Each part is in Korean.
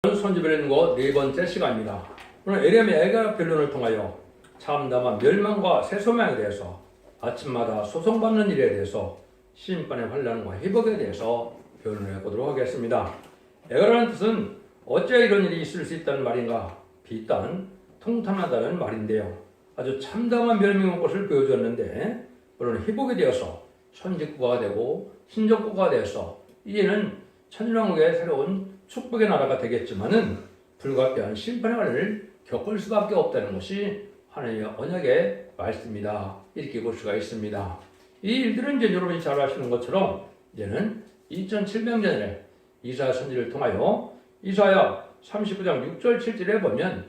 손지별연구 네 번째 시간입니다. 오늘 에레미야 애가 변론을 통하여 참담한 멸망과 새소망에 대해서 아침마다 소송받는 일에 대해서 심판의 환난과 회복에 대해서 변론해 보도록 하겠습니다. 애가라는 뜻은 어째 이런 일이 있을 수 있다는 말인가 비단 통탄하다는 말인데요. 아주 참담한 멸망의 것을 보여줬는데 물론 회복에 대해서 천직국가가 되고 신적국가가 되어서 이제는 천년왕국의 새로운 축복의 나라가 되겠지만은 불가피한 심판의 날을 겪을 수밖에 없다는 것이 하나님의 언약의 말씀이다. 이렇게 볼 수가 있습니다. 이 일들은 이제 여러분이 잘 아시는 것처럼 이제는 2700년에 이사야 선지를 통하여 이사야 39장 6절 7절에 보면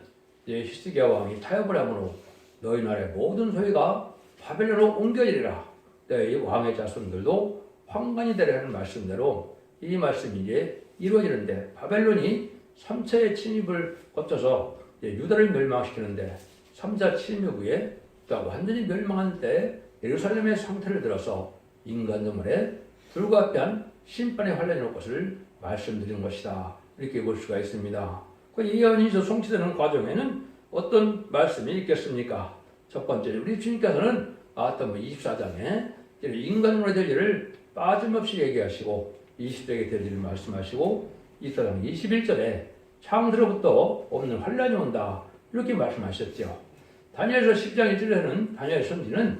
이제 히스기야 왕이 타협을 함으로 너희 나라의 모든 소유가 바벨론으로 옮겨지리라. 이 왕의 자손들도 황관이 되리라는 말씀대로 이 말씀이 이제 이루어지는데 바벨론이 3차의 침입을 거쳐서 유다를 멸망시키는데 3차 침입 후에 완전히 멸망한 때 예루살렘의 상태를 들어서 인간들의 불가피한 심판의 환란이 올 것을 말씀드리는 것이다. 이렇게 볼 수가 있습니다. 이 예언이 성취되는 과정에는 어떤 말씀이 있겠습니까? 첫 번째, 우리 주님께서는 마태복음 24장에 인간으로 될 일을 빠짐없이 얘기하시고 20세기에 될 일을 말씀하시고 24장 21절에 창세로부터 없는 환란이 온다. 이렇게 말씀하셨죠. 다니엘서 10장 1절에는 다니엘 선지는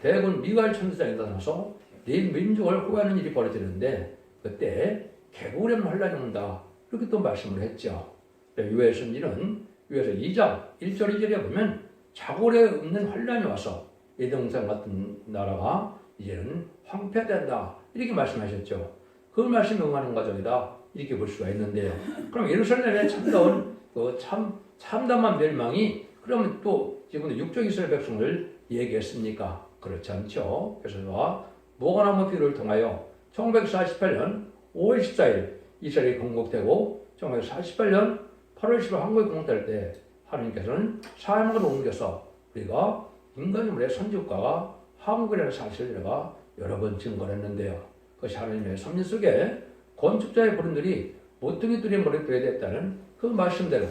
대군 미가엘 천사장이 나타나서 네 민족을 호위하는 일이 벌어지는데 그때 개구렘 환란이 온다. 이렇게 또 말씀을 했죠. 유엘 선지는 유엘서 2장 1절 2절에 보면 자골에 없는 환란이 와서 예동산 같은 나라가 이제는 황폐된다. 이렇게 말씀하셨죠. 그 말씀에 응하는 과정이다. 이렇게 볼 수가 있는데요. 그럼 예루살렘에 참다운 참담한 멸망이 그러면 또 지금 육적 이스라엘 백성을 얘기했습니까? 그렇지 않죠. 그래서 모가나무 비유를 통하여 1948년 5월 14일 이스라엘이 건국되고 1948년 8월 10일 한국이 건국될 때 하나님께서는 사명을 옮겨서 우리가 인간의 선지국가가 한국이라는 사실을 내가 여러 번 증거를 했는데요. 그것이 하나님의 섭리 속에 건축자의 버른들이 모퉁이 뚫린 머리뼈에 됐다는 그 말씀대로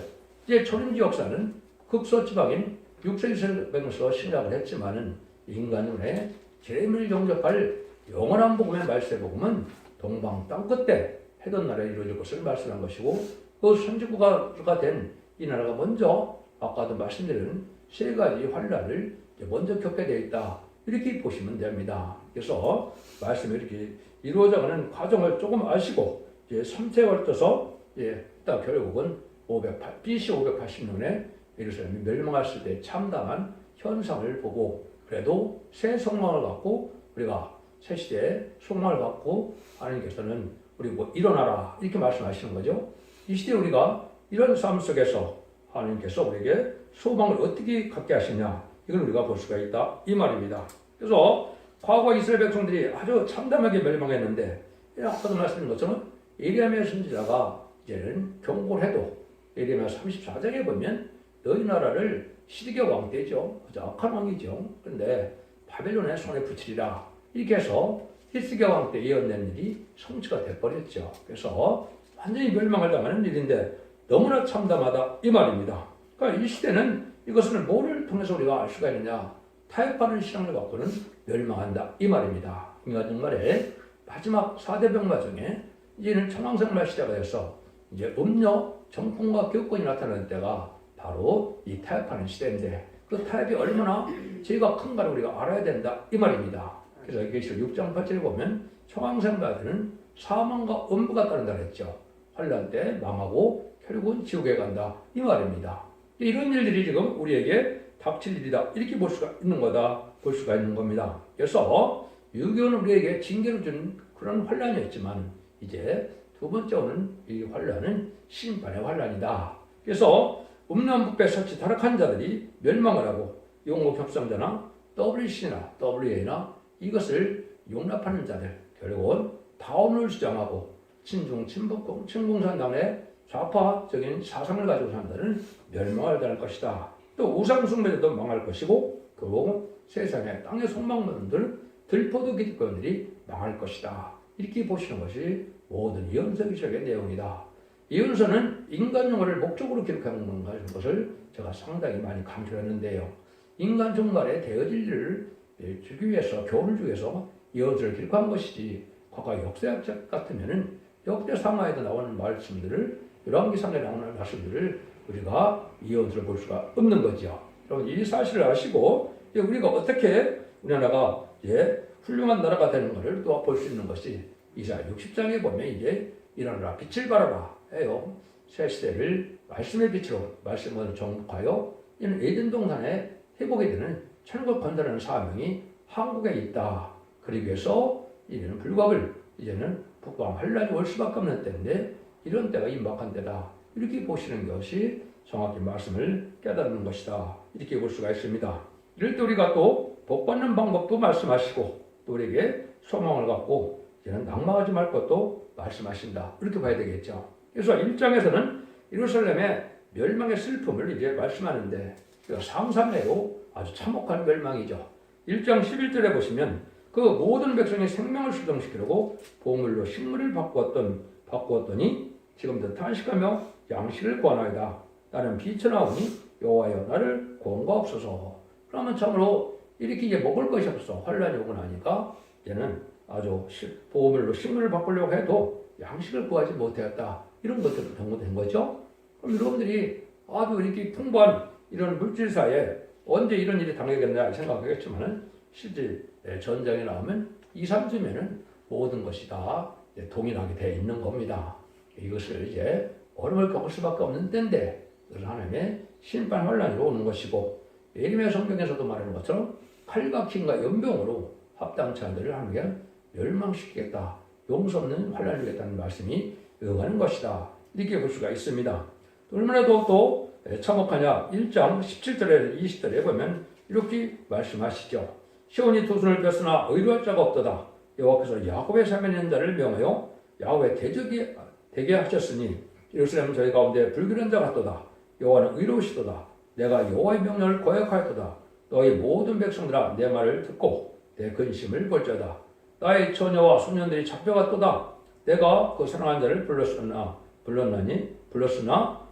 이제 초림지 역사는 극소지방인 6세기 세력에서 시작을 했지만은 인간의 재림을 영접할 영원한 복음의 말세 복음은 동방 땅끝에 해던 나라에 이루어질 것을 말씀한 것이고 그 선지국가가 된 이 나라가 먼저 아까도 말씀드린 세 가지 환란을 먼저 겪게 되어 있다. 이렇게 보시면 됩니다. 그래서 말씀이 이렇게 이루어져가는 과정을 조금 아시고 이제 3차에 걸쳐서 딱 결국은 BC 580년에 예루살렘이 멸망했을 때 참담한 현상을 보고 그래도 새 속망을 갖고 우리가 새 시대에 속망을 갖고 하나님께서는 우리 일어나라 이렇게 말씀하시는 거죠. 이 시대에 우리가 이런 삶 속에서 하나님께서 우리에게 소망을 어떻게 갖게 하시냐 이걸 우리가 볼 수가 있다 이 말입니다. 그래서 과거 이스라엘 백성들이 아주 참담하게 멸망했는데 아까도 말씀드린 것처럼 예레미야 선지자가 이제는 경고를 해도 예레미야 34장에 보면 너희 나라를 시드기야 왕 때죠. 아주 악한 왕이죠. 그런데 바벨론의 손에 붙이리라 이렇게 해서 히스기야 왕 때 예언된 일이 성취가 돼버렸죠. 그래서 완전히 멸망을 당하는 일인데 너무나 참담하다 이 말입니다. 그러니까 이 시대는 이것을 뭐를 통해서 우리가 알 수가 있느냐 타협하는 신앙을 갖고는 멸망한다 이 말입니다. 그러니까 정말에 마지막 4대 병마 중에 이제는 천황생활 시대가 돼서 이제 음녀 정풍과 교권이 나타나는 때가 바로 이 타협하는 시대인데 그 타협이 얼마나 죄가 큰가를 우리가 알아야 된다 이 말입니다. 그래서 이게 6장 8절에 보면 천황생활들은 사망과 음부가 따른다 그랬죠. 환란 때 망하고 결국은 지옥에 간다 이 말입니다. 이런 일들이 지금 우리에게 닥칠 일이다 이렇게 볼 수가 있는 거다 볼 수가 있는 겁니다. 그래서 유교는 우리에게 징계를 준 그런 환란이었지만 이제 두 번째 오는 이 환란은 심판의 환란이다. 그래서 음란북배 설치 타락한 자들이 멸망을 하고 영국 협상자나 WC나 WA나 이것을 용납하는 자들 결국은 다운을 주장하고 친중 친북 친공산당의 좌파적인 사상을 가지고 사는 자들은 멸망을 당할 것이다. 또 우상숭배자도 망할 것이고 결국 세상에 땅의 속망론들 들포도 기득권들이 망할 것이다. 이렇게 보시는 것이 모든 예언서 기록의 내용이다. 예언서는 인간 영혼을 목적으로 기록하는 것을 제가 상당히 많이 강조했는데요. 인간 종말에 되어질 일을 주기 위해서, 교훈을 주기 위해서 이어들을 기록한 것이지, 과거 역사학자 같으면은 역대상하에도 나오는 말씀들을, 열왕기상에 나오는 말씀들을 우리가 이어들어 볼 수가 없는 거죠. 여러분, 이 사실을 아시고 우리가 어떻게 우리나라가 이제 훌륭한 나라가 되는 것을 또 볼 수 있는 것이 이사야 60장에 보면 이제 일어나라 빛을 발하라 해요. 새 시대를 말씀의 빛으로, 말씀으로 정복하여 이는 에덴 동산에 회복이 되는 천국 건설하는 사명이 한국에 있다. 그러기 위해서 이제는 불법을, 이제는 북방 환란이 올 수밖에 없는 때인데 이런 때가 임박한 때다. 이렇게 보시는 것이 정확히 말씀을 깨닫는 것이다. 이렇게 볼 수가 있습니다. 이럴 때 우리가 또 복받는 방법도 말씀하시고 또 우리에게 소망을 갖고 이제는 낙망하지 말 것도 말씀하신다. 이렇게 봐야 되겠죠. 그래서 1장에서는 예루살렘의 멸망의 슬픔을 이제 말씀하는데 상상외로 아주 참혹한 멸망이죠. 1장 11절에 보시면 그 모든 백성의 생명을 수정시키려고 보물로 식물을 바꾸었더니 지금도 탄식하며 양식을 구하나이다. 나는 비천하오니 여호와여 나를 구원하옵소서. 그러면 참으로 이렇게 이제 먹을 것이 없어. 환란이 오고 나니까 이제는 아주 보물로 식물을 바꾸려고 해도 양식을 구하지 못하였다. 이런 것들은 된 거죠. 그럼 여러분들이 아주 이렇게 풍부한 이런 물질사에 언제 이런 일이 당하겠냐 생각하겠지만은 실제 전장에 나오면 2, 3주면은 모든 것이 다 동일하게 되어 있는 겁니다. 이것을 이제 어려움을 겪을 수밖에 없는 때인데 그것은 하나님의 심판 환란으로 오는 것이고, 예레미야 성경에서도 말하는 것처럼 칼과 킹과 연병으로 합당치 않은 자들을 하나님께 멸망시키겠다. 용서 없는 환란을 주겠다는 말씀이 응하는 것이다. 이렇게 볼 수가 있습니다. 얼마나 또 참혹하냐. 1장 17절에 20절에 보면 이렇게 말씀하시죠. 시온이 두 손을 폈으나 의로할 자가 없도다. 여호와께서 야곱의 사면한 자를 명하여 야곱의 대적이 되게 하셨으니 예루살렘은 저희 가운데 불길한 자 같도다. 여호와는 의로우시도다. 내가 여호와의 명령을 거역하였도다. 너희 모든 백성들아 내 말을 듣고 내 근심을 볼지어다. 나의 처녀와 소년들이 잡혀갔도다. 내가 그 사랑한 자를 불렀으나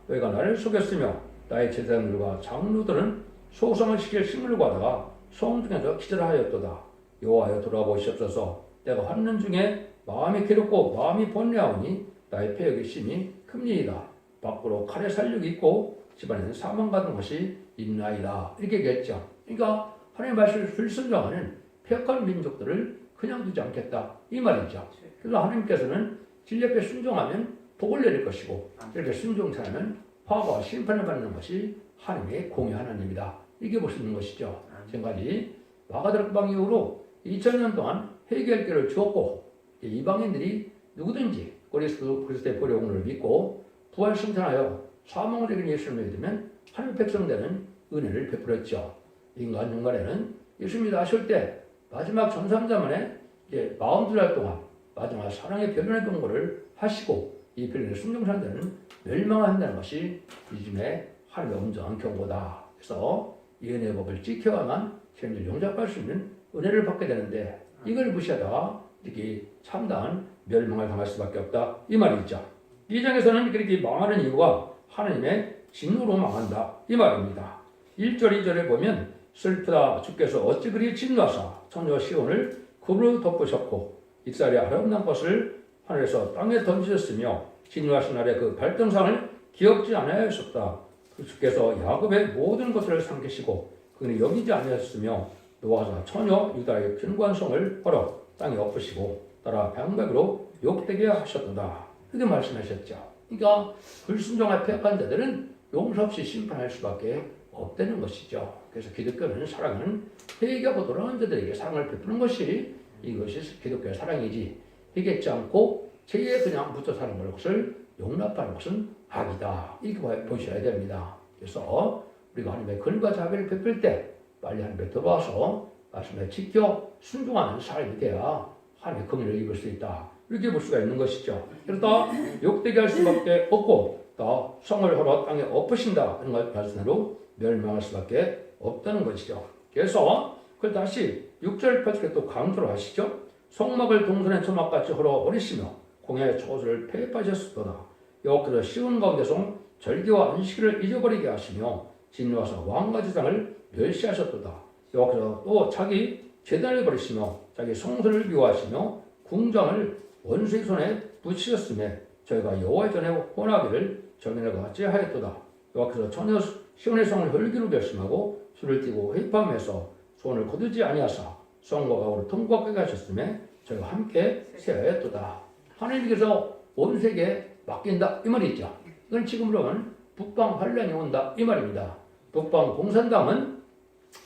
너희가 나를 속였으며 나의 제사장들과 장로들은 소성을 시킬 식물을 구하다가 성중에서 기절하였도다. 여호와여 돌아보시옵소서. 내가 환난 중에 마음이 괴롭고 마음이 번뇌하오니 나의 폐역이 심히 큽니다. 밖으로 칼의 살육이 있고 집안에는 사망 같은 것이 있나이다. 이렇게 얘기했죠. 그러니까 하나님의 말씀을 불순종하는 폐역한 민족들을 그냥 두지 않겠다. 이 말이죠. 그래서 하나님께서는 진리에 순종하면 복을 내릴 것이고 이렇게 순종치 않으면 화와 심판을 받는 것이 하나님의 공의 하나님이다. 이게 볼 수 있는 것이죠. 지금까지 마가다락방 이후로 2000년 동안 회개할 길을 주었고 이방인들이 누구든지 그리스도의 보혈을 믿고 부활 승천하여 사망을 이긴 예수를 믿으면 하나님의 백성되는 은혜를 베풀었죠. 인간 중간에는 예수님이 나실 때 마지막 전삼자만에 이제 42날 동안 마지막 사랑의 변론의 경고를 하시고 이 변론의 순종하는 데는 멸망한다는 것이 요즘에 하나님의 온전한 경고다. 그래서 이 은혜의 법을 지켜야만 생명을 용접할 수 있는 은혜를 받게 되는데 이걸 무시하다가 이렇게 참다한 멸망을 당할 수밖에 없다. 이 말이 있죠. 이 장에서는 그렇게 망하는 이유가 하나님의 진노로 망한다. 이 말입니다. 1절, 2절에 보면 슬프다 주께서 어찌 그리 진노하사 처녀 시온을 급으로 덮으셨고 이스라엘의 아름다운 것을 하늘에서 땅에 던지셨으며 진노하신 날의 그 발등상을 기억지 않으셨다. 주께서 야곱의 모든 것을 삼키시고 그는 여기지 않으셨으며 노아사 처녀 유다의 견고한 성을 헐어 땅에 엎으시고 따라 방백으로 욕되게 하셨다. 그렇게 말씀하셨죠. 그러니까 불순종한 폐역한 자들은 용서 없이 심판할 수밖에 없다는 것이죠. 그래서 기독교는 사랑은 회개하고 돌아온 자들에게 사랑을 베푸는 것이 이것이 기독교의 사랑이지, 회개치 않고 죄에 그냥 붙어 사는 것을 용납하는 것은 악이다. 이렇게 보셔야 됩니다. 그래서 우리가 하나님의 근과 자비를 베풀 때 빨리 하나님께 들어와서 말씀에 지켜 순종하는 삶이 돼야 하나님의 긍휼을 입을 수 있다. 이렇게 볼 수가 있는 것이죠. 그러다 욕되게 할 수밖에 없고 또 성을 헐어 땅에 엎으신다 하는 것 말씀으로 멸망할 수밖에 없다는 것이죠. 그래서 그걸 다시 6절 8절에 또 강조를 하시죠. 성막을 동선의 초막같이 헐어 버리시며 공의 초소를 폐입하셨도다. 여호와께서 시온 가운데서 절기와 안식일을 잊어버리게 하시며 진노하사 왕과 제사장을 멸시하셨도다. 여호와께서 또 자기 제단을 버리시며 자기 성소를 미워하시며 궁정을 원수의 손에 붙이셨음에 저희가 여호와의 전에 혼하기를 정인하고 어찌하였도다. 여호와께서 전혀 시온의 성을 혈기로 결심하고 술을 띠고 회파하면서 소원을 거두지 아니하사 성과 가오를 통과하게 하셨음에 저희가 함께 세하였도다. 하나님께서 온 세계에 맡긴다 이 말이 있죠. 이건 지금으로는 북방 환란이 온다 이 말입니다. 북방 공산당은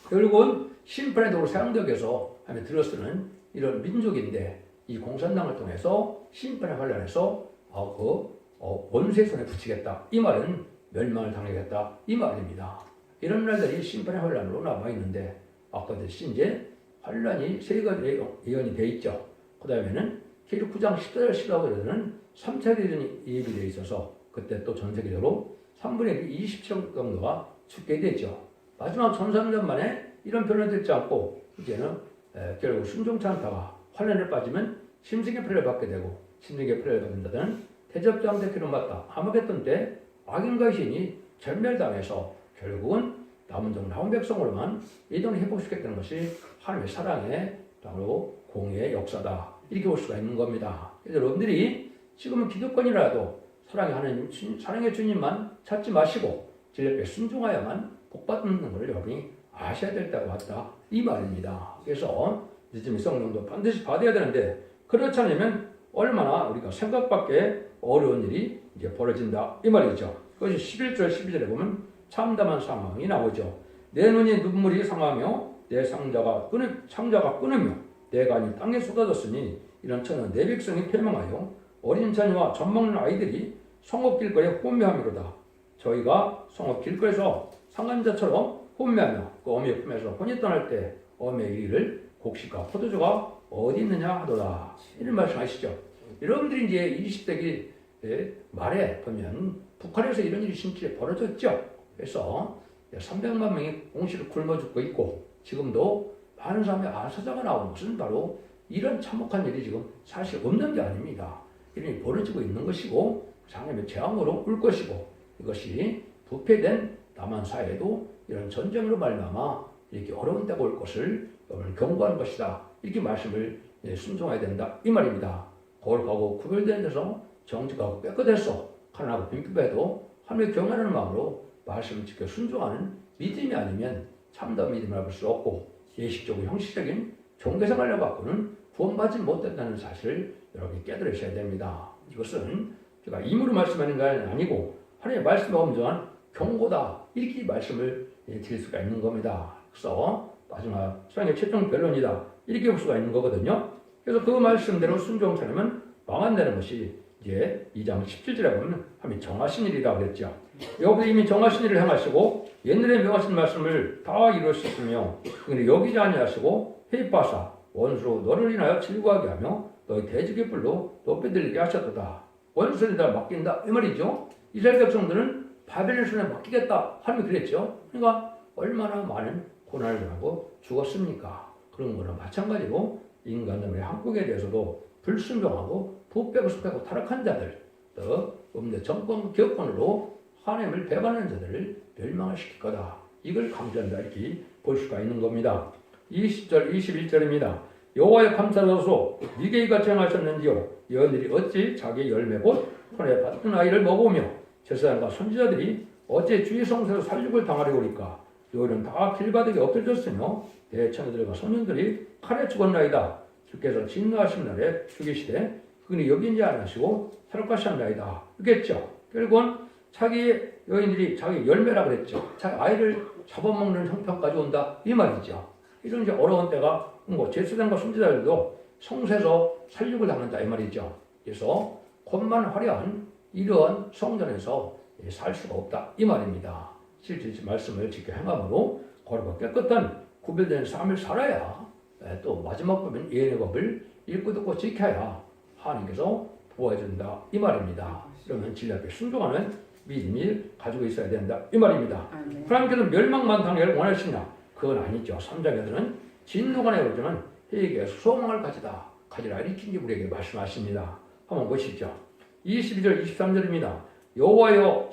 결국은 심판의 도구로 사용되기 위해서 하며 들어쓰는 이런 민족인데 이 공산당을 통해서 심판의 환란에서 원수의 손에 붙이겠다 이 말은 멸망을 당하겠다 이 말입니다. 이런 날들이 심판의 환란으로 남아있는데 아까도 이제 환란이 세 가지 예언이 되어 있죠. 그 다음에는 계속 9장 14절 15절에는 3차 대전이 예비되어 있어서 그때 또 전 세계적으로 3분의 1, 27억 정도가 죽게 되죠. 마지막 1300년 만에 이런 변화되지 않고 이제는 결국 순종치 않다가 환란에 빠지면 심승의 표를 받게 되고 심승의 표를 받는다는 대접장 대표를 맞다. 아마겟돈 때 악인과의 신이 전멸당해서 결국은 남은 종 남은 백성으로만 이동을 회복시켰다는 것이 하나님의 사랑의 바로 공의의 역사다. 이렇게 볼 수가 있는 겁니다. 그래서 여러분들이 지금은 기득권이라도 사랑의 하나님, 사랑의 주님만 찾지 마시고 진리에 순종하여만 복받는 것을 여러분이 아셔야 될 때가 왔다. 이 말입니다. 그래서 늦은 성령도 반드시 받아야 되는데 그렇지 않으면 얼마나 우리가 생각밖에 어려운 일이 이제 벌어진다. 이 말이죠. 그것이 11절, 12절에 보면 참담한 상황이 나오죠. 내 눈이 눈물이 상하며 내 상자가 끊으며 내 간이 땅에 쏟아졌으니 이런 천은 내 백성이 패망하여 어린 자녀와 젖먹는 아이들이 성읍 길거리에 혼미함이로다. 저희가 성읍 길거리에서 상간자처럼 혼미하며 그 어미의 품에서 혼이 떠날 때 어미의 이를 곡식과 포도주가 어디 있느냐 하더라. 이런 말씀하시죠. 여러분들이 이제 20세기 말에 보면 북한에서 이런 일이 실제 벌어졌죠. 그래서 300만 명이 공시를 굶어 죽고 있고 지금도 많은 사람의 아사자가 나오는 것은 바로 이런 참혹한 일이 지금 사실 없는 게 아닙니다. 이런 일이 벌어지고 있는 것이고 하나님의 재앙으로 올 것이고 이것이 부패된 남한 사회도 이런 전쟁으로 말미암아 이렇게 어려운 때가 올 것을 여러분을 경고하는 것이다. 이렇게 말씀을 순종해야 된다. 이 말입니다. 거룩하고 구별된 데서 정직하고 깨끗해서 하나님하고 빈급해도 하나님의 경외하는 마음으로 말씀을 지켜 순종하는 믿음이 아니면 참다운 믿음을 할 수 없고 예식적이고 형식적인 종교생활을 갖고는 구원받지 못된다는 사실을 여러분이 깨달으셔야 됩니다. 이것은 제가 임으로 말씀하는 게 아니고 하나님의 말씀에 엄정한 경고다. 이렇게 말씀을 드릴 수가 있는 겁니다. 그래서 마지막 수양의 최종 변론이다. 이렇게 볼 수가 있는 거거든요. 그래서 그 말씀대로 순종치 않으면 망한다는 것이 이제 2장 17절에 보면 하나님이 정하신 일이라고 그랬죠. 여기서 이미 정하신 일을 행하시고 옛날에 명하신 말씀을 다 이루셨으며 그는 여기지 아니하시고 회입하사 원수로 너를 인하여 질구하게 하며 너희 대적의 불로 높여들리게 하셨도다. 원수에다 맡긴다 이 말이죠. 이스라엘 백성들은 바벨론 손에 맡기겠다 하나님이 그랬죠. 그러니까 얼마나 많은 고난을 당하고 죽었습니까? 그런 거나 마찬가지로 인간의 한국에 대해서도 불순종하고 부패고 습하고 타락한 자들 또 음대 정권 기업권으로 하나님을 배반하는 자들을 멸망을 시킬 거다. 이걸 강조한다 이렇게 볼 수가 있는 겁니다. 20절 21절입니다. 여호와의 감사로서 니게이가 정하셨는지요 여인들이 어찌 자기 열매 곧 손에 받던 아이를 먹으며 제사장과 선지자들이 어찌 주의 성소에서 살육을 당하려오리까. 여인은 다 길바닥에 엎드려졌으며 내 처녀들과 소년들이 칼에 죽었나이다. 주께서 진노하신 날에 죽이시되 그분이 여긴지 안 하시고 살까시한나이다. 그랬죠. 결국은 자기 여인들이 자기 열매라 그랬죠. 자기 아이를 잡아먹는 형편까지 온다 이 말이죠. 이런 이제 어려운 때가 제사장과 선지자들도 성소에서 살육을 당한다 이 말이죠. 그래서 겉만 화려한 이러한 성전에서 살 수가 없다 이 말입니다. 실제 말씀을 지켜 행함으로 거룩하고 깨끗한 구별된 삶을 살아야 또 마지막 법인 예언의 법을 읽고 듣고 지켜야 하나님께서 보호해준다 이 말입니다. 그러면 진리 앞에 순종하는 믿음을 가지고 있어야 된다 이 말입니다. 하나님께서 멸망만 당하기를 원하시냐? 그건 아니죠. 3장에서는 진노가 내오지만 회개에서 소망을 가지라 이렇게 우리에게 말씀하십니다. 한번 보시죠. 22절 23절입니다. 여호와여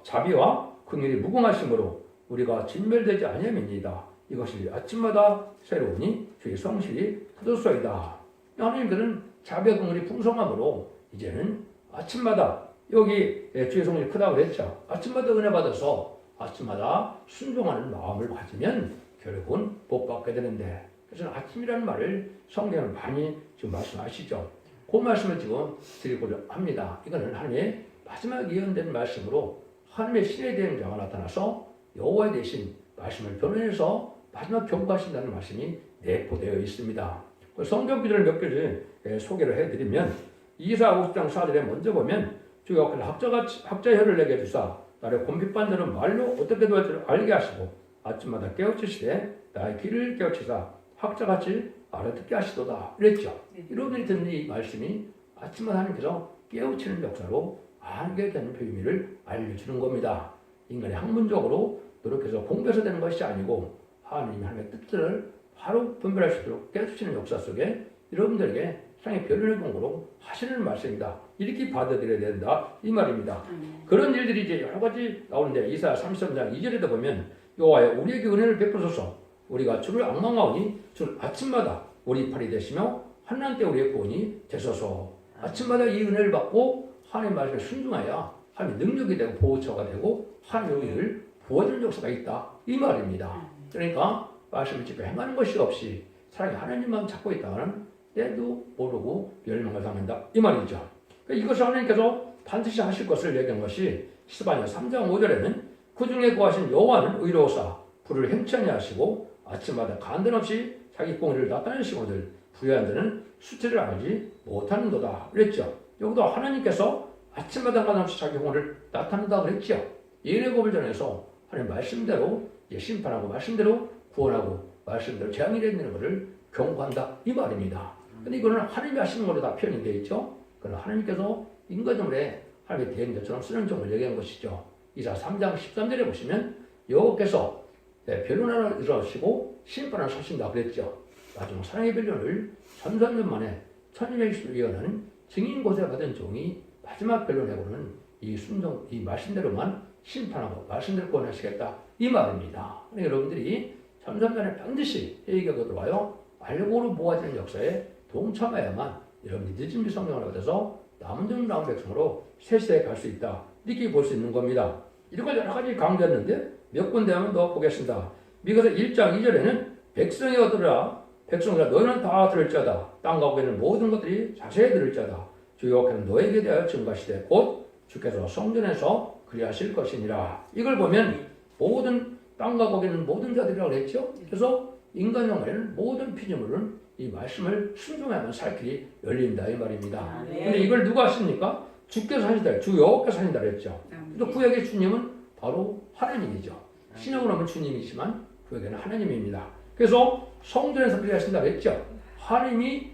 자비와 긍휼이 무궁하심으로 우리가 진멸되지 아니함이니이다. 이것이 아침마다 새로우니 주의 성실이 터졌소이다. 하나님께서는 자비와 긍휼이 풍성함으로 이제는 아침마다 여기 주의 성실이 크다고 그랬죠. 아침마다 은혜 받아서 아침마다 순종하는 마음을 가지면 결국은 복 받게 되는데, 그래서 아침이라는 말을 성경을 많이 지금 말씀하시죠. 그 말씀을 지금 드리고자 합니다. 이거는 하나님의 마지막 예언된 말씀으로 하나님의 신의 대행자가 나타나서 여호와의 대신 말씀을 변론해서 마지막 경고하신다는 말씀이 내포되어 있습니다. 성경 구절을 몇 개를 소개를 해드리면 이사 50장 4절에 먼저 보면 주여 학자 혀를 내게 주사 나를 곤빛반 자는 말로 어떻게 도할 줄 알게 하시고 아침마다 깨우치시되 나의 귀를 깨우치사 학자같이 알아듣게 하시도다 이랬죠. 여러분들이 듣는 이 말씀이 아침마다 하나님께서 깨우치는 역사로 알게 되는 비밀을 알려주는 겁니다. 인간이 학문적으로 노력해서 공부해서 되는 것이 아니고 하나님이 하나님의 뜻들을 바로 분별할 수 있도록 깨우치는 역사 속에 여러분들에게 사랑의 변론의 공부로 하시는 말씀이다. 이렇게 받아들여야 된다 이 말입니다. 그런 일들이 이제 여러 가지 나오는데 이사야 33장 2절에도 보면 여호와여 우리에게 은혜를 베푸소서 우리가 주를 앙망하오니 주는 아침마다 우리 팔이 되시며 한난 때 우리의 구원이 되소서. 아침마다 이 은혜를 받고 하나님의 말씀에 순종하여 하나님의 능력이 되고 보호처가 되고 하나님의 우리를 부어주는 역사가 있다 이 말입니다. 그러니까 말씀을 지켜 행하는 것이 없이 사랑의 하나님만 찾고 있다가는 때도 모르고 멸망을 당한다 이 말이죠. 그러니까 이것을 하나님께서 반드시 하실 것을 얘기한 것이 스바냐 3장 5절에는 그 중에 구하신 여호와는 의로우사 불을 행치 하시고 아침마다 간단 없이 자기 공의를 나타내시거늘 부유한 자는 수치를 알지 못하는도다 그랬죠. 여기도 하나님께서 아침마다 간단 없이 자기 공의를 나타낸다 그랬죠. 예레법을 전해서 하나님 말씀대로 심판하고 말씀대로 구원하고 말씀대로 재앙이 되는 것을 경고한다 이 말입니다. 근데 이거는 하나님이 하시는 걸로 다 표현이 되어 있죠. 그러나 하나님께서 인간적으로 하나님의 대행자처럼 쓰는 종을 얘기한 것이죠. 이사 3장 13절에 보시면 여호와께서 변론하러 일어나시고 심판을 하신다 그랬죠. 마지막 사랑의 변론을 3000년 만에 1200일 예언하는 증인 고세 받은 종이 마지막 변론해보는 이 순종, 이 말씀대로만 심판하고 말씀대로 구원하시겠다 이 말입니다. 그러니까 여러분들이 3000년에 반드시 회개가 들어와요. 알고로 모아지는 역사에 동참해야만 여러분이 늦은 성령을 받아서 남은 백성으로 새 시대에 갈 수 있다 이렇게 볼 수 있는 겁니다. 이런 걸 여러 가지 강조했는데 몇 군데 하면 더 보겠습니다. 미가서 1장 2절에는 백성이 얻으라 백성들아 너희는 다 들을지어다 땅과 거기 있는 모든 것들이 자세히 들을지어다 주 여호와께는 너에게 대하여 증거하시되 곧 주께서 성전에서 그리하실 것이니라. 이걸 보면 모든 땅과 거기 있는 모든 자들이라고 했죠. 그래서 인간 영혼에는 모든 피조물은 이 말씀을 순종하면 살 길이 열린다 이 말입니다. 그런데 이걸 누가 하십니까? 주께서 하신다. 주 여호와께서 하신다 그랬죠. 또 구약의 주님은 바로 하나님이죠. 신약으로 하면 주님이지만 구약에는 하나님입니다. 그래서 성전에서 그리하신다 그랬죠. 하나님이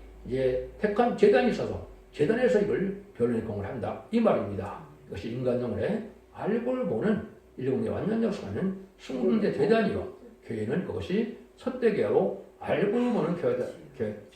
택한 제단이 있어서 제단에서 이걸 변론의 공을 한다 이 말입니다. 이것이 인간 영혼의 알고를 보는 일곱의 완전 역사는 승군대 대단이요 교회는 그것이 첫대교로 알고를 보는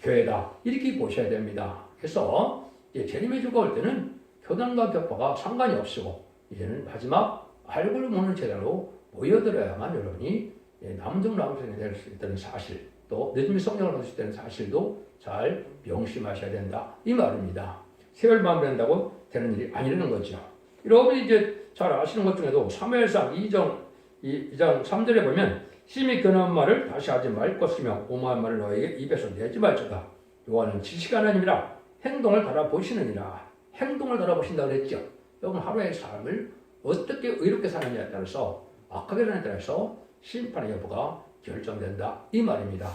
교회다 이렇게 보셔야 됩니다. 그래서 재림의 주가 올 때는 교단과 격파가 상관이 없이고 이제는 마지막 알고를 보는 제단으로 모여들어야만 여러분이 남정 남성이 될 수 있다는 사실 또 늦음이 성령을 받을 수 있다는 사실도 잘 명심하셔야 된다 이 말입니다. 세월 마무리한다고 되는 일이 아니라는 거죠. 여러분이 이제 잘 아시는 것 중에도 사무엘상 2장 3절에 보면 심히 견한 말을 다시 하지 말 것이며 오만한 말을 너에게 입에서 내지 말지어다. 여호와는 지식 하나님이라 행동을 달아보시느니라. 행동을 달아보신다고 그랬죠. 여러분 하루의 삶을 어떻게 의롭게 사느냐에 따라서 악하게 사느냐에 따라서 심판의 여부가 결정된다 이 말입니다.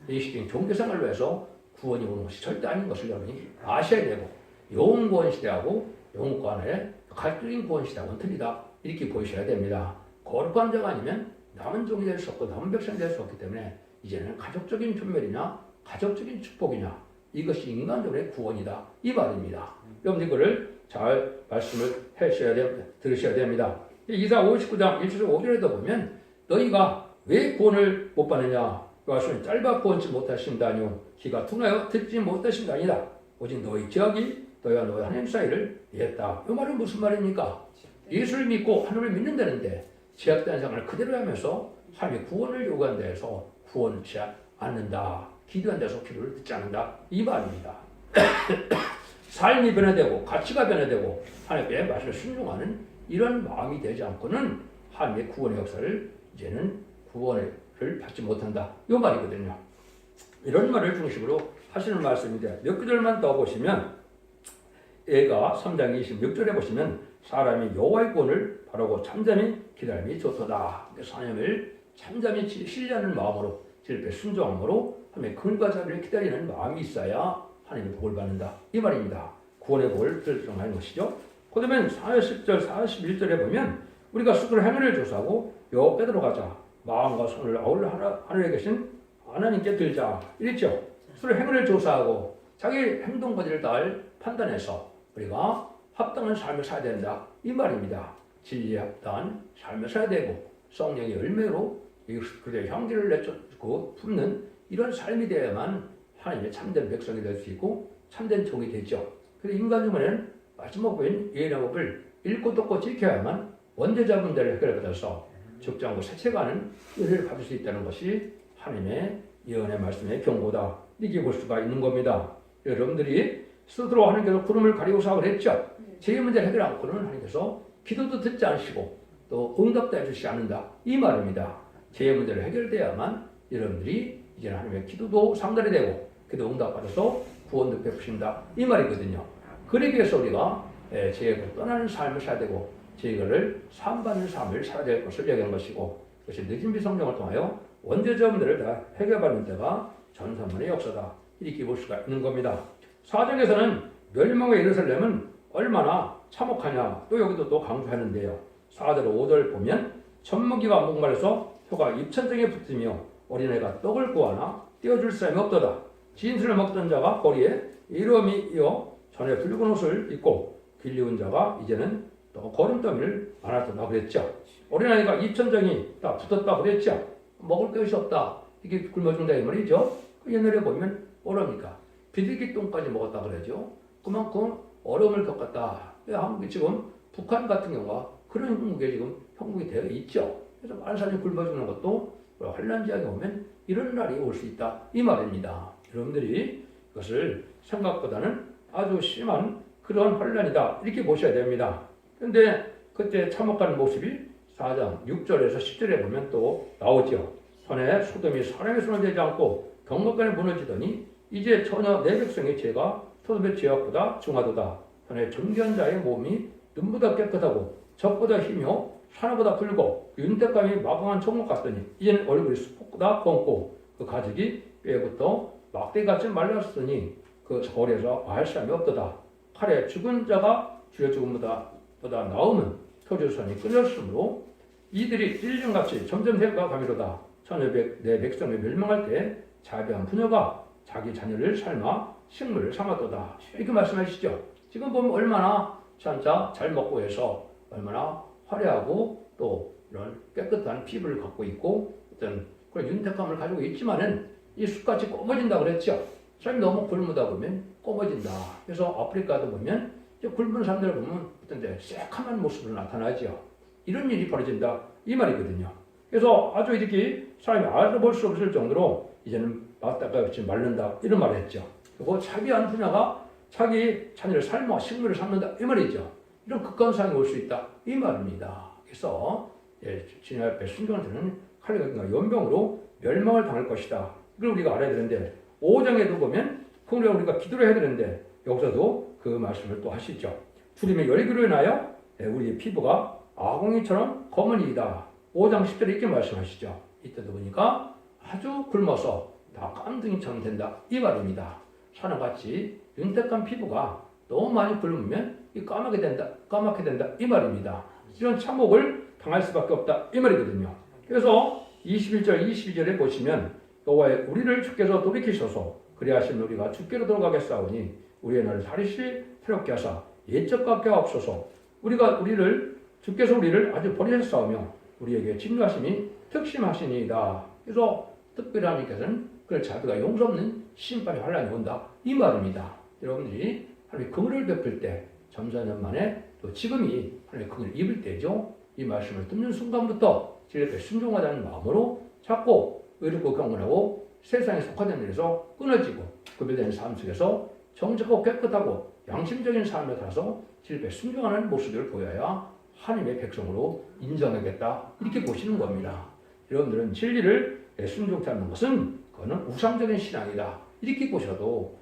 이 시대는 종교생활로 해서 구원이 오는 것이 절대 아닌 것을 여러분이 아셔야 되고 영혼 구원 시대하고 영혼 구원의 가족적인 구원 시대하고는 틀리다 이렇게 보셔야 됩니다. 거룩한 자가 아니면 남은 종이 될 수 없고 남은 백성이 될 수 없기 때문에 이제는 가족적인 존멸이냐 가족적인 축복이냐 이것이 인간적으로의 구원이다 이 말입니다. 여러분 이거를 잘 말씀을 들으셔야 됩니다. 이사 59장 1절 5절에도 보면 너희가 왜 구원을 못 받느냐 여호와께서는 짧아 구원치 못하신다니요 귀가 둔하여 듣지 못하신다 아니다. 오직 너희 지각이 너와 하나님 사이를 이했다. 이 말은 무슨 말입니까? 예수를 믿고 하나님을 믿는다는데 죄악된 생활을 그대로 하면서 하나님의 구원을 요구한 데에서 구원을 취지 않는다. 기도한 데서 기도를 듣지 않는다. 이 말입니다. 삶이 변화되고 가치가 변화되고 하나님의 말씀을 순종하는 이런 마음이 되지 않고는 하나님의 구원의 역사를 이제는 구원을 받지 못한다. 이 말이거든요. 이런 말을 중심으로 하시는 말씀인데 몇 구절만 더 보시면 애가 3장 26절에 보시면 사람이 여호와의 구원을 바라고 잠잠히 기다림이 좋도다. 하나님을 잠잠히 신뢰하는 마음으로 질배 순종함으로 하나님의 근과 자비를 기다리는 마음이 있어야 하나님의 복을 받는다. 이 말입니다. 구원의 복을 결정하는 것이죠. 그다음에 40절, 41절에 보면 우리가 스스로 행위를 조사하고 여호와 빼도록 하자. 마음과 손을 아울러 하늘에 계신 하나님께 들자. 이랬죠. 스스로 행위를 조사하고 자기 행동거지를 잘 판단해서 우리가 합당한 삶을 살아야 된다. 이 말입니다. 진리에 합당한 삶을 살아야 되고 성령의 열매로 그의 향기를 내쫓고 품는 이런 삶이 되어야만 하나님의 참된 백성이 될 수 있고 참된 종이 되죠. 그래서 인간 중에는 마지막 보인 예언법을 읽고 듣고 지켜야만 원죄자 문제를 해결받아서 적장고 세체가는 은혜를 받을 수 있다는 것이 하나님의 예언의 말씀의 경고다. 이렇게 볼 수가 있는 겁니다. 여러분들이 스스로 하나님께서 구름을 가리고 사업을 했죠. 제 문제를 해결 않고는 하나님께서 기도도 듣지 않으시고 또 응답도 해주시지 않는다. 이 말입니다. 제 문제를 해결돼야만 여러분들이 이제 하나님의 기도도 상달이 되고 기도 응답받아서 구원도 베푸신다. 이 말이거든요. 그러기 위해서 우리가 죄를 떠나는 삶을 살아야 되고 죄를 사함받는 삶을 살아야 될 것을 얘기한 것이고 그것이 늦은 비성경을 통하여 원죄자 문제를 다 해결받는 때가 전산문의 역사다. 이렇게 볼 수가 있는 겁니다. 4장에서는 멸망의 예루살렘은 얼마나 참혹하냐 또 여기도 또 강조하는데요. 4절 5절 보면 젖먹이가 목말라서 혀가 입천장에 붙으며 어린애가 떡을 구하나 띄워줄 사람이 없도다. 진술을 먹던 자가 거리에 이름이 이어 전에 붉은 옷을 입고 길리운 자가 이제는 또 거름더미를 안았다 그랬죠. 어린아이가 입천장이 다 붙었다 그랬죠. 먹을 것이 없다. 이게 굶어준다 이 말이죠. 그 옛날에 보면 뭐랍니까? 비둘기똥까지 먹었다 그러죠. 그만큼 어려움을 겪었다. 한국이 지금 북한 같은 경우가 그런 형국에 지금 형국이 되어 있죠. 그래서 많은 사람이 굶어 죽는 것도 환란 지역에 오면 이런 날이 올 수 있다. 이 말입니다. 여러분들이 이것을 생각보다는 아주 심한 그런 환란이다. 이렇게 보셔야 됩니다. 그런데 그때 참혹한 모습이 4장 6절에서 10절에 보면 또 나오죠. 전에 소돔이 사람의 손을 대지 않고 경막간에 무너지더니 이제 전혀 내 백성의 죄가 소돔의 죄악보다 중하도다. 전에 존귀한 자의 몸이 눈보다 깨끗하고 적보다 희며 산호보다 붉고 윤택감이 마방한 총목 같더니 이제는 얼굴이 수폭보다 검고 그 가죽이 뼈부터 막대같이 말랐으니 그 거리에서 알 사람이 없도다. 칼에 죽은 자가 주의 죽음보다 나음은 표주선이 끊었으므로 이들이 찔림같이 점점 해가 가미로다. 내 백성이 멸망할 때 자비한 부녀가 자기 자녀를 삶아 식물을 삼았도다. 이렇게 말씀하시죠. 지금 보면 얼마나 진짜 잘 먹고 해서 얼마나 화려하고 또 이런 깨끗한 피부를 갖고 있고 어떤 그런 윤택감을 가지고 있지만은 이 숲같이 검어진다 그랬죠. 사람이 너무 굶다 보면 검어진다. 그래서 아프리카도 보면 굶은 사람들 보면 어떤데 새카만 모습으로 나타나죠. 이런 일이 벌어진다 이 말이거든요. 그래서 아주 이렇게 사람이 알아볼 수 없을 정도로 이제는 맞다가 없이 말른다 이런 말을 했죠. 그리고 자비한 분야가 자기 자녀를 삶아 식물을 삼는다 이 말이죠. 이런 극한 상황이 올 수 있다 이 말입니다. 그래서 주님 앞에 순종하는 칼과 연병으로 멸망을 당할 것이다. 이걸 우리가 알아야 되는데 5장에도 보면 우리가 기도를 해야 되는데 여기서도 그 말씀을 또 하시죠. 주님의 열기로 인하여 우리의 피부가 아궁이처럼 검은이다. 5장 10절에 이렇게 말씀하시죠. 이때도 보니까 아주 굶어서 다 깜둥이처럼 된다. 이 말입니다. 산화같이 윤택한 피부가 너무 많이 굶으면 까맣게 된다. 이 말입니다. 이런 참혹을 당할 수밖에 없다. 이 말이거든요. 그래서 21절, 22절에 보시면 여호와의 우리를 주께서 돌이키셔서 그리하시면 우리가 주께로 돌아가겠사오니 우리의 날을 다시 새롭게 하사 옛적 같게 하옵소서. 주께서 우리를 아주 버리셨사오며 우리에게 진노하심이 특심하시니이다. 그래서 특별히 하나님께서는 그럴 자비가 용서 없는 심판의 환란이 온다. 이 말입니다. 여러분들이 하나님의 긍휼을 베풀 때 점사년 만에 또 지금이 하나님의 긍휼을 입을 때죠. 이 말씀을 듣는 순간부터 주님 앞에 순종하자는 마음으로 찾고 의롭고 경건하고 세상에 속하는 일에서 끊어지고 구별된 삶 속에서 정직하고 깨끗하고 양심적인 삶을 살아서 주님 앞에 순종하는 모습을 보여야 하나님의 백성으로 인정하겠다 이렇게 보시는 겁니다. 여러분들은 진리를 순종치 않는 것은 그거는 우상적인 신앙이다 이렇게 보셔도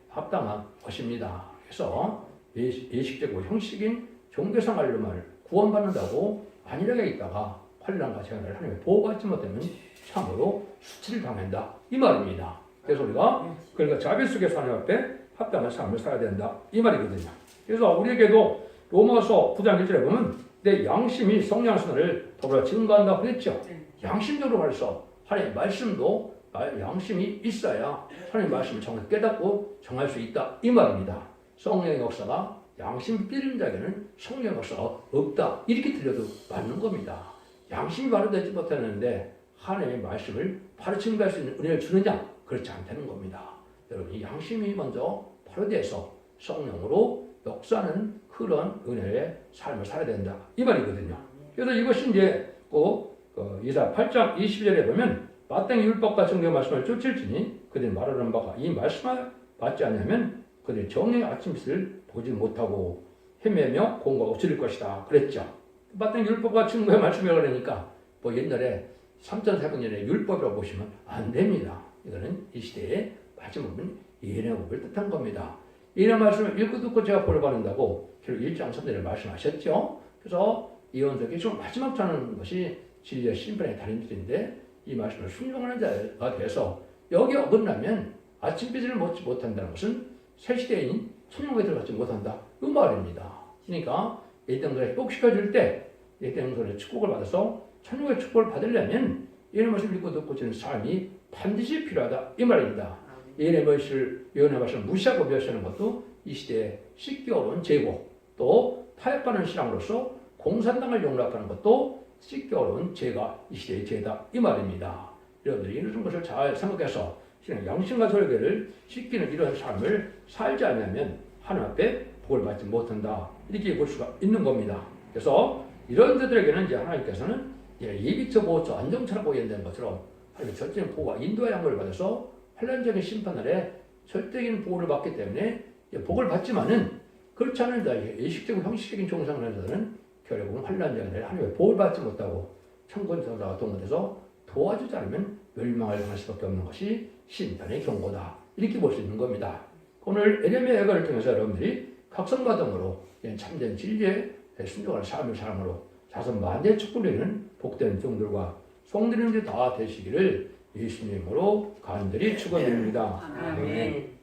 합당한 것입니다. 그래서 예식적이고 형식인 종교생활로만 구원받는다고 안일하게 있다가 환난과 재난을 하나님의 보호받지 못하면 참으로 수치를 당한다 이 말입니다. 그래서 우리가 그러니까 자비 속에서 하나님 앞에 합당한 삶을 살아야 된다 이 말이거든요. 그래서 우리에게도 로마서 9장 1절에 보면 내 양심이 성령 선을 더불어 증거한다고 그랬죠. 양심적으로 가르쳐 하나님의 말씀도 양심이 있어야 하나님의 말씀을 정확히 깨닫고 정할 수 있다 이 말입니다. 성령의 역사가 양심 삐른 자에게는 성령의 역사가 없다 이렇게 들려도 맞는 겁니다. 양심이 바로 되지 못하는데 하나님의 말씀을 바로 증거할 수 있는 은혜를 주느냐? 그렇지 않다는 겁니다. 여러분 이 양심이 먼저 바로 돼서 성령으로 역사하는 그런 은혜의 삶을 살아야 된다 이 말이거든요. 그래서 이것이 이제 꼭 이사 8장 20절에 보면 마땅히 율법과 정죄의 말씀을 쫓을지니 그들이 말하는 바가 이 말씀을 받지 않으면 그들이 정의의 아침빛을 보지 못하고 헤매며 공부하고 줄일 것이다 그랬죠. 마땅히 율법과 정죄의 말씀이라고 그러니까 뭐 옛날에 3,400년의 율법이라고 보시면 안 됩니다. 이거는 이 시대의 마지막은 예언의 법을 뜻한 겁니다. 예언의 말씀을 읽고 듣고 제가 벌을 받는다고 결국 1장 3절에 말씀하셨죠. 그래서 예언적이 지금 마지막 자는 것이 진리의 심판의 달인들인데 이 말씀을 순종하는 자가 돼서 여기 어긋나면 아침빛을 먹지 못한다는 것은 새 시대인 천국에 들어가지 못한다 이 말입니다. 그러니까 예정들을 회복시켜줄 때 예정들의 축복을 받아서 천국의 축복을 받으려면 예언의 말씀을 읽고 듣고 지는 삶이 반드시 필요하다 이 말입니다. 예언의 말씀을 무시하고 멸시하는 것도 이 시대에 씻기 어려운 죄고 또 타협하는 신앙으로서 공산당을 용납하는 것도 씻기 어려운 죄가 이 시대의 죄다 이 말입니다. 여러분들이 이런 것을 잘 생각해서 양심과 설계를 씻기는 이런 삶을 살지 않으면 하나님 앞에 복을 받지 못한다 이렇게 볼 수가 있는 겁니다. 그래서 이런 자들에게는 이제 하나님께서는 예비처 보호처 안정처라고 예언된 것처럼 하나님의 절대적인 보호와 인도의 양보를 받아서 환란적인 심판날에 절대적인 보호를 받기 때문에 복을 받지만은 그렇지 않은 자 예식적이고 형식적인 종상을 하는 자들은 결국은 환란적인 하나님의 보호를 받지 못하고 천군천사가 동원돼서 도와주지 않으면 멸망을 당할 수밖에 없는 것이 심판의 경고다 이렇게 볼 수 있는 겁니다. 오늘 에레미야 예언을 통해서 여러분들이 각성과 등으로 참된 진리에 순종하는 삶을 사람으로 자손 만대의 축복을 이루는 복된 종들과 성도님들이 다 되시기를 예수님으로 간절히 축원드립니다. 아멘.